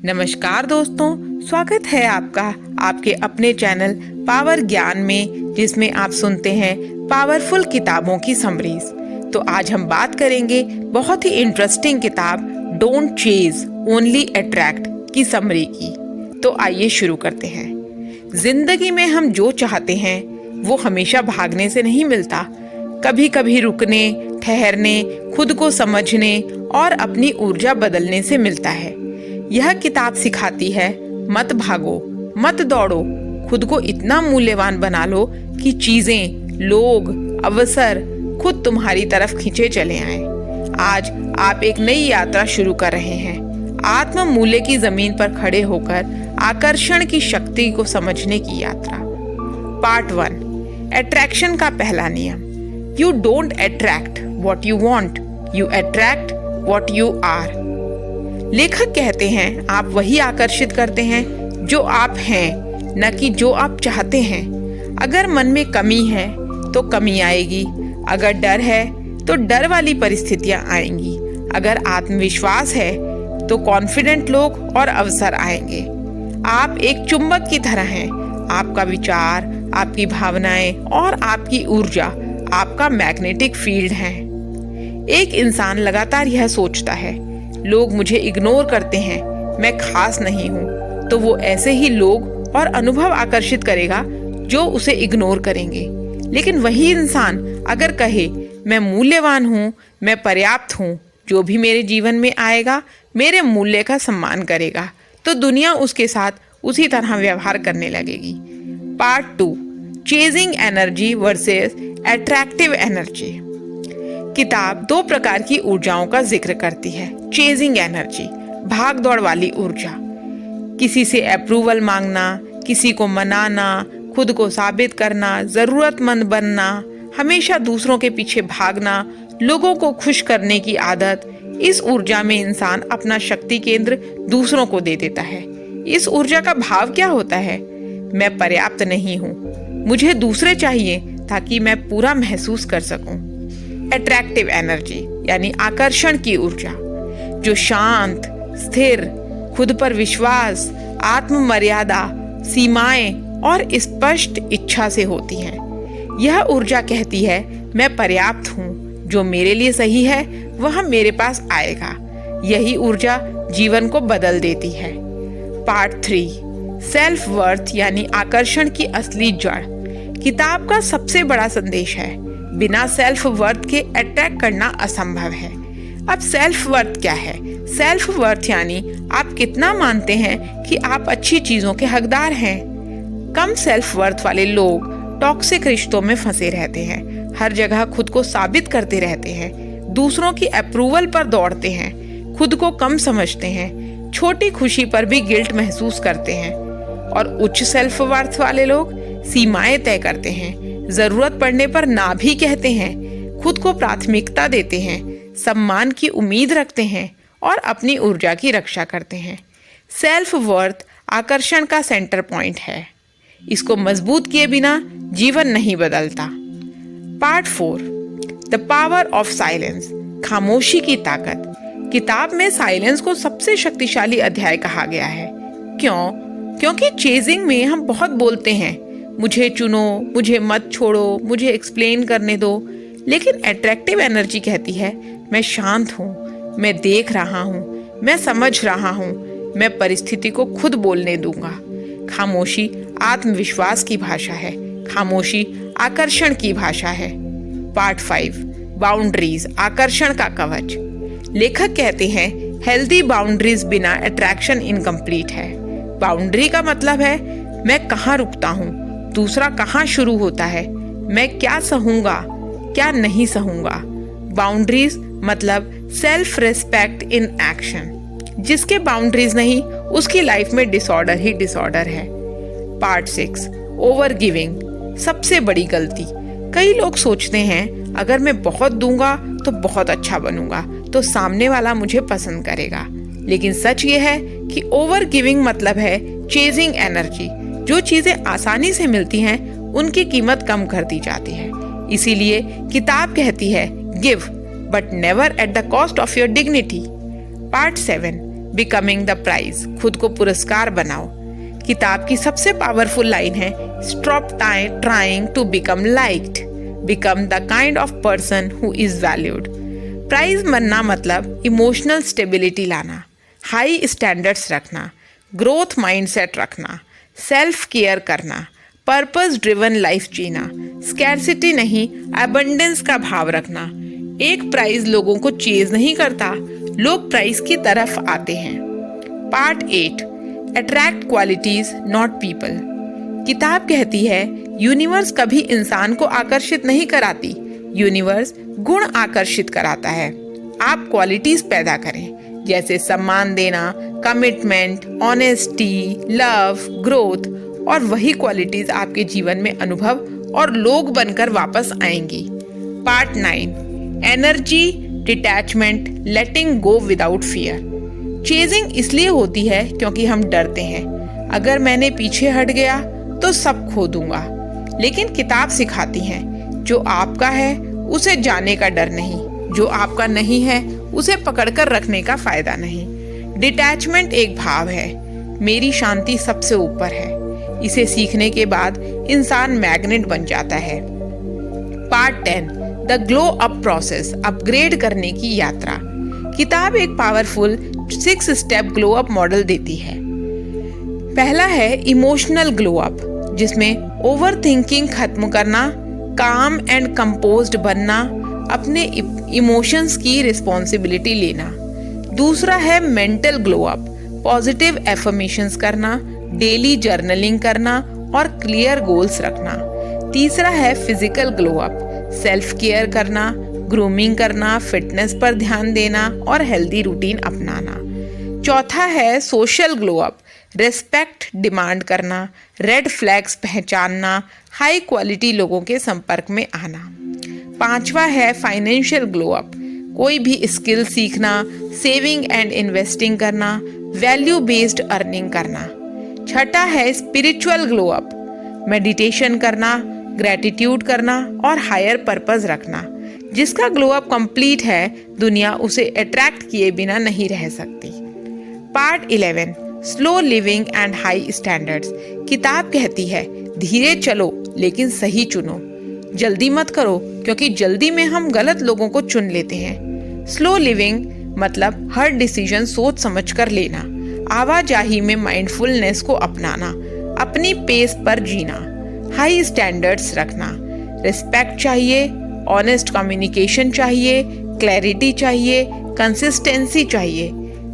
नमस्कार दोस्तों, स्वागत है आपका आपके अपने चैनल पावर ज्ञान में, जिसमें आप सुनते हैं पावरफुल किताबों की समरीज। तो आज हम बात करेंगे बहुत ही इंटरेस्टिंग किताब डोंट चेज ओनली अट्रैक्ट की समरी की। तो आइए शुरू करते हैं। जिंदगी में हम जो चाहते हैं वो हमेशा भागने से नहीं मिलता। कभी कभी रुकने, ठहरने, खुद को समझने और अपनी ऊर्जा बदलने से मिलता है। यह किताब सिखाती है, मत भागो, मत दौड़ो, खुद को इतना मूल्यवान बना लो कि चीजें, लोग, अवसर खुद तुम्हारी तरफ खींचे चले आएं। आज आप एक नई यात्रा शुरू कर रहे हैं, आत्म मूल्य की जमीन पर खड़े होकर आकर्षण की शक्ति को समझने की यात्रा। पार्ट 1, अट्रैक्शन का पहला नियम। You don't attract what you want, you attract what you are. लेखक कहते हैं, आप वही आकर्षित करते हैं जो आप हैं, न कि जो आप चाहते हैं। अगर मन में कमी है तो कमी आएगी, अगर डर है तो डर वाली परिस्थितियां आएंगी, अगर आत्मविश्वास है तो कॉन्फिडेंट लोग और अवसर आएंगे। आप एक चुंबक की तरह हैं। आपका विचार, आपकी भावनाएं और आपकी ऊर्जा आपका मैग्नेटिक फील्ड है। एक इंसान लगातार यह सोचता है, लोग मुझे इग्नोर करते हैं, मैं खास नहीं हूँ, तो वो ऐसे ही लोग और अनुभव आकर्षित करेगा जो उसे इग्नोर करेंगे। लेकिन वही इंसान अगर कहे, मैं मूल्यवान हूँ, मैं पर्याप्त हूँ, जो भी मेरे जीवन में आएगा मेरे मूल्य का सम्मान करेगा, तो दुनिया उसके साथ उसी तरह व्यवहार करने लगेगी। Part 2, chasing energy versus attractive energy. किताब 2 प्रकार की ऊर्जाओं का जिक्र करती है। चेजिंग एनर्जी, भाग दौड़ वाली ऊर्जा, किसी से अप्रूवल मांगना, किसी को मनाना, खुद को साबित करना, जरूरतमंद बनना, हमेशा दूसरों के पीछे भागना, लोगों को खुश करने की आदत। इस ऊर्जा में इंसान अपना शक्ति केंद्र दूसरों को दे देता है। इस ऊर्जा का भाव क्या होता है? मैं पर्याप्त नहीं हूँ, मुझे दूसरे चाहिए ताकि मैं पूरा महसूस कर सकूं। अट्रैक्टिव एनर्जी यानी आकर्षण की ऊर्जा, जो शांत, स्थिर, खुद पर विश्वास, आत्ममर्यादा, सीमाएं और स्पष्ट इच्छा से होती हैं। यह ऊर्जा कहती है, मैं पर्याप्त हूँ, जो मेरे लिए सही है वह मेरे पास आएगा। यही ऊर्जा जीवन को बदल देती है। पार्ट 3, सेल्फ वर्थ यानी आकर्षण की असली जड़। किताब का सबसे बड़ा संदेश है, बिना सेल्फ वर्थ के अट्रैक्ट करना असंभव है। अब सेल्फ वर्थ क्या है? सेल्फ वर्थ यानी आप कितना मानते हैं कि आप अच्छी चीजों के हकदार हैं। कम सेल्फ वर्थ वाले लोग टॉक्सिक रिश्तों में फंसे रहते हैं, हर जगह खुद को साबित करते रहते हैं, दूसरों की अप्रूवल पर दौड़ते हैं, खुद को कम समझते हैं, छोटी खुशी पर भी गिल्ट महसूस करते हैं। और उच्च सेल्फ वर्थ वाले लोग सीमाएं तय करते हैं, जरूरत पड़ने पर ना भी कहते हैं, खुद को प्राथमिकता देते हैं, सम्मान की उम्मीद रखते हैं और अपनी ऊर्जा की रक्षा करते हैं। सेल्फ वर्थ आकर्षण का सेंटर पॉइंट है। इसको मजबूत किए बिना जीवन नहीं बदलता। Part 4, the power of silence, खामोशी की ताकत। किताब में साइलेंस को सबसे शक्तिशाली अध्याय कहा गया है। क्यों? क्योंकि चेजिंग में हम बहुत बोलते हैं, मुझे चुनो, मुझे मत छोड़ो, मुझे एक्सप्लेन करने दो। लेकिन अट्रैक्टिव एनर्जी कहती है, मैं शांत हूँ, मैं देख रहा हूँ, मैं समझ रहा हूँ, मैं परिस्थिति को खुद बोलने दूंगा। खामोशी आत्मविश्वास की भाषा है, खामोशी आकर्षण की भाषा है। पार्ट 5, बाउंड्रीज, आकर्षण का कवच। लेखक कहते हैं, हेल्दी बाउंड्रीज बिना अट्रैक्शन इनकम्प्लीट है। बाउंड्री का मतलब है, मैं कहाँ रुकता हूँ, दूसरा कहाँ शुरू होता है, मैं क्या सहूंगा, क्या नहीं सहूंगा। बाउंड्रीज मतलब सेल्फ रिस्पेक्ट इन एक्शन। जिसके बाउंड्रीज नहीं उसकी लाइफ में डिसऑर्डर ही डिसऑर्डर है। पार्ट 6, ओवर गिविंग, सबसे बड़ी गलती। कई लोग सोचते हैं, अगर मैं बहुत दूंगा तो बहुत अच्छा बनूंगा, तो सामने वाला मुझे पसंद करेगा। लेकिन सच ये है कि ओवर गिविंग मतलब है चेजिंग एनर्जी। जो चीजें आसानी से मिलती हैं उनकी कीमत कम कर दी जाती है। इसीलिए किताब कहती है, give but never at the cost of your dignity. Part 7, becoming the prize, खुद को पुरस्कार बनाओ। किताब की सबसे पावरफुल लाइन है, stop trying to become liked, become the kind of person who is valued. Prize बनना मतलब इमोशनल स्टेबिलिटी लाना, हाई स्टैंडर्ड्स रखना, ग्रोथ माइंडसेट रखना, सेल्फ केयर करना, पर्पस ड्रिवन लाइफ जीना, स्कैरसिटी नहीं एबंडेंस का भाव रखना। एक प्राइज लोगों को चेज नहीं करता, लोग प्राइज की तरफ आते हैं। Part 8, attract qualities not people. किताब कहती है यूनिवर्स कभी इंसान को आकर्षित नहीं कराती, यूनिवर्स गुण आकर्षित कराता है। आप क्वालिटीज पैदा करें, जैसे सम्मान देना, कमिटमेंट, ऑनेस्टी, लव, ग्रोथ, और वही क्वालिटीज आपके जीवन में अनुभव और लोग बनकर वापस आएंगी। पार्ट 9, एनर्जी, डिटैचमेंट, लेटिंग गो विदाउट फियर। चेजिंग इसलिए होती है क्योंकि हम डरते हैं, अगर मैंने पीछे हट गया तो सब खो दूंगा। लेकिन किताब सिखाती है जो आपका है उसे जाने का डर नहीं, जो आपका नहीं है उसे पकड़कर रखने का फायदा नहीं। डिटैचमेंट एक भाव है, मेरी शांति सबसे ऊपर है। इसे सीखने के बाद इंसान मैग्नेट बन जाता है। Part 10, the glow up process, upgrade करने की यात्रा। किताब एक powerful 6 step glow up model देती है। पहला है इमोशनल ग्लो अप, जिसमें ओवर थिंकिंग खत्म करना, काम एंड कंपोज्ड बनना, अपने इमोशंस की रिस्पॉन्सिबिलिटी लेना। दूसरा है mental glow up, positive affirmations करना, डेली जर्नलिंग करना और क्लियर गोल्स रखना। तीसरा है physical glow up, self care करना, ग्रूमिंग करना, फिटनेस पर ध्यान देना और हेल्दी रूटीन अपनाना। चौथा है social glow up, respect demand करना, रेड फ्लैग्स पहचानना, हाई क्वालिटी लोगों के संपर्क में आना। पांचवा है फाइनेंशियल ग्लो अप, कोई भी स्किल सीखना, सेविंग एंड इन्वेस्टिंग करना, वैल्यू बेस्ड अर्निंग करना। छठा है स्पिरिचुअल ग्लो अप, मेडिटेशन करना, ग्रेटिट्यूड करना और हायर पर्पस रखना। जिसका ग्लो अप कंप्लीट है, दुनिया उसे अट्रैक्ट किए बिना नहीं रह सकती। Part 11, slow living and high standards. किताब कहती है धीरे चलो लेकिन सही चुनो, जल्दी मत करो क्योंकि जल्दी में हम गलत लोगों को चुन लेते हैं। स्लो लिविंग मतलब हर डिसीजन सोच समझ कर लेना, आवाजाही में माइंडफुलनेस को अपनाना, अपनी पेस पर जीना, हाई स्टैंडर्ड्स रखना, रिस्पेक्ट चाहिए, ऑनेस्ट कम्युनिकेशन चाहिए, क्लैरिटी चाहिए, कंसिस्टेंसी चाहिए।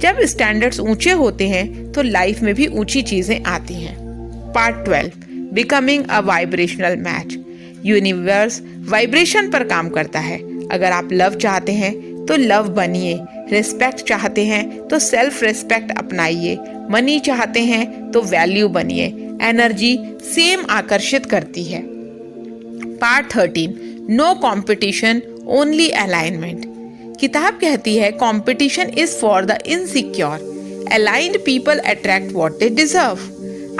जब स्टैंडर्ड्स ऊंचे होते हैं तो लाइफ में भी ऊंची चीजें आती हैं। Part 12, becoming a vibrational match. Universe vibration पर काम करता है। अगर आप लव चाहते हैं तो लव बनिए, रिस्पेक्ट चाहते हैं तो सेल्फ रिस्पेक्ट अपनाइए, मनी चाहते हैं तो वैल्यू बनिए। एनर्जी सेम आकर्षित करती है। Part 13, no competition only alignment. किताब कहती है competition is for the insecure, aligned people attract what they deserve.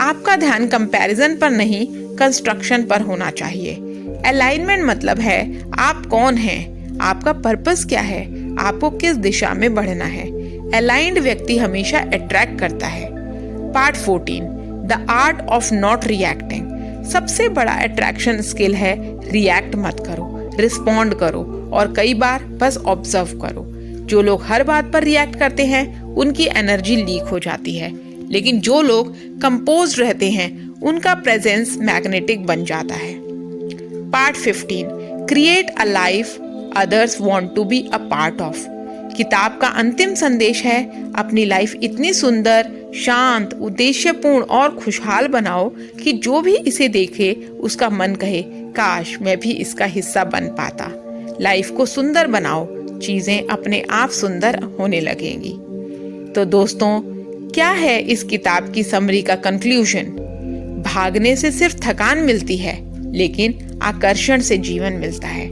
आपका ध्यान कंपैरिजन पर नहीं, कंस्ट्रक्शन पर होना चाहिए। अलाइनमेंट मतलब है आप कौन हैं, आपका पर्पस क्या है, आपको किस दिशा में बढ़ना है। अलाइन्ड व्यक्ति हमेशा अट्रैक्ट करता है। Part 14, the art of not reacting. सबसे बड़ा अट्रैक्शन स्किल है रिएक्ट मत करो, रिस्पॉन्ड करो और कई बार बस ऑब्जर्व करो। जो लोग हर बात पर रिएक्ट करते हैं उनकी एनर्जी लीक हो जाती है, लेकिन जो लोग कंपोज रहते हैं उनका प्रेजेंस मैग्नेटिक बन जाता है। Part 15, create a life others want to be a part of. किताब का अंतिम संदेश है अपनी लाइफ इतनी सुंदर, शांत, उद्देश्यपूर्ण और खुशहाल बनाओ कि जो भी इसे देखे उसका मन कहे काश मैं भी इसका हिस्सा बन पाता। लाइफ को सुंदर बनाओ, चीजें अपने आप सुंदर होने लगेंगी। तो दोस्तों, क्या है इस किताब की समरी का कंक्लूजन? भागने से सिर्फ थकान मिलती है, लेकिन आकर्षण से जीवन मिलता है।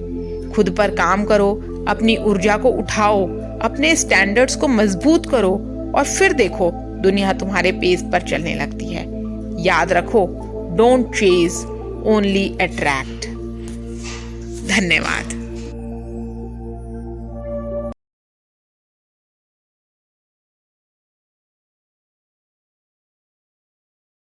खुद पर काम करो, अपनी ऊर्जा को उठाओ, अपने स्टैंडर्ड्स को मजबूत करो और फिर देखो दुनिया तुम्हारे पेस पर चलने लगती है। याद रखो, डोंट चेज, ओनली अट्रैक्ट। धन्यवाद।